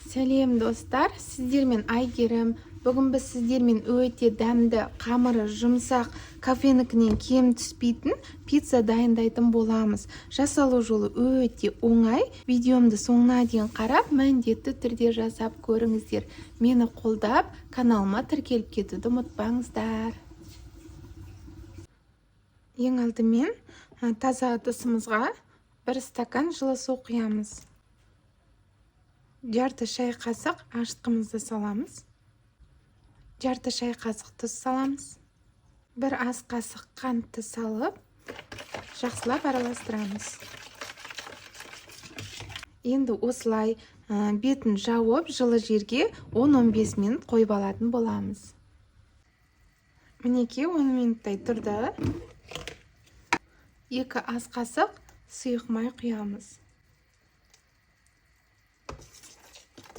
Сәлем достар, сіздермен Айгерім. Бүгін біз сіздермен өте дәмді, қамыры жұмсақ, кафенікінен кем түспейтін пицца дайындайтын боламыз. Жасалу жолы өте оңай. Видеомды соңына дейін қарап, міндетті түрде жасап көріңіздер. Мені қолдап, каналыма тіркеліп кетуді ұмытпаңыздар. Ең алдымен таза ыдысымызға 1 стакан жылы су құямыз. Жарты шай қасық ашытқымызды саламыз. Жарты шай қасық тұз саламыз. 1 ас қасық қантты салып, жақсылап араластырамыз. Енді осылай бетін жауып, жылы жерге 10-15 минут қойып алатын боламыз. Мінекей 10 минуттай тұрды. 2 ас қасық сұйық май құямыз.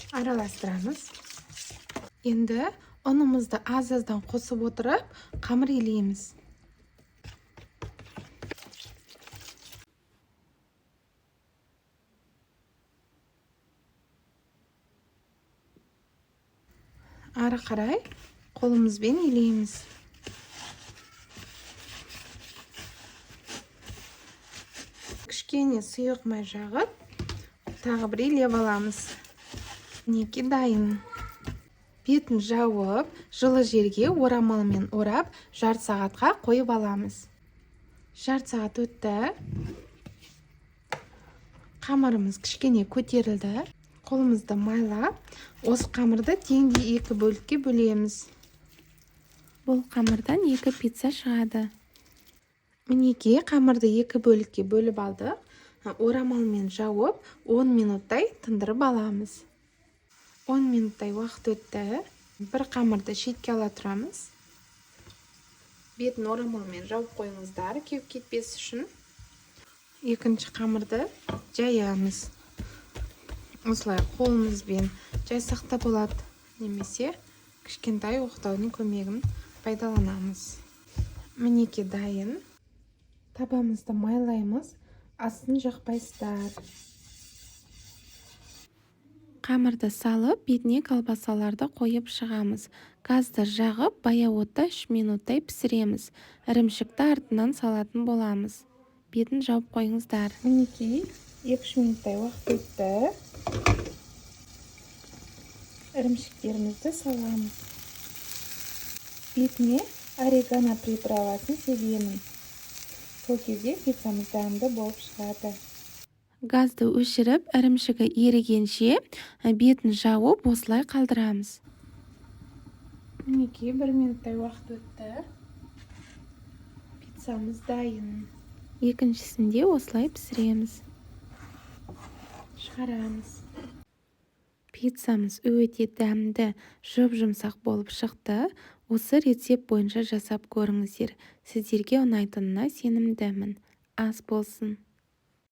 Араластырамыз. Енді ұнымызды аз-аздан қосып отырып, қамыр илейміз. Ары қарай қолымызбен илейміз. Кішкене сұйық май жағып, тағы бір илеп аламыз. Мінекей дайын. Бетін жауып, жылы жерге орамалмен орап, жарты сағатқа қойып аламыз. Жарты сағат өтті. Қамырымыз кішкене көтерілді. Қолымызды майлап, осы қамырды теңдей 2 бөлікке бөлеміз. Бұл қамырдан 2 пицца шығады. Мінекей қамырды 2 бөлікке бөліп алдық. Орамалмен жауып, 10 минуттай тындырып аламыз. 10 минуттай уақыт өтті. Бір қамырды шетке ала тұрамыз. Бетін орамалмен жауып қойыңыздар, кеуіп кетпес үшін. Екінші қамырды жаямыз. Осылай қолымызбен жайсақ та болады, немесе кішкентай оқтаудың көмегін пайдаланамыз. Мінекей дайын. Табамызды майлаймыз, астын жақпайсыздар. Қамырды салып, бетіне колбасаларды қойып шығамыз. Газды жағып, баяу отта 3 минуттай пісіреміз. Ірімшікті артынан салатын боламыз. Бетін жауып қойыңыздар. Мінекей 2-3 минуттай уақыт өтті. Ірімшіктерімізді саламыз. Бетіне орегано приправасын себемін. Сол кезде пиццамыз дәмді болып шығады. Газды өшіріп, ірімшігі ерігенше бетін жауып, осылай қалдырамыз. Мінекей 1 минуттай уақыт өтті. Пиццамыз дайын. Екіншісінде осылай пісіреміз. Шығарамыз. Пиццамыз өте дәмді, жұп-жұмсақ болып шықты. Осы рецепт бойынша жасап көріңіздер. Сіздерге ұнайтынына сенімдімін. Ас болсын.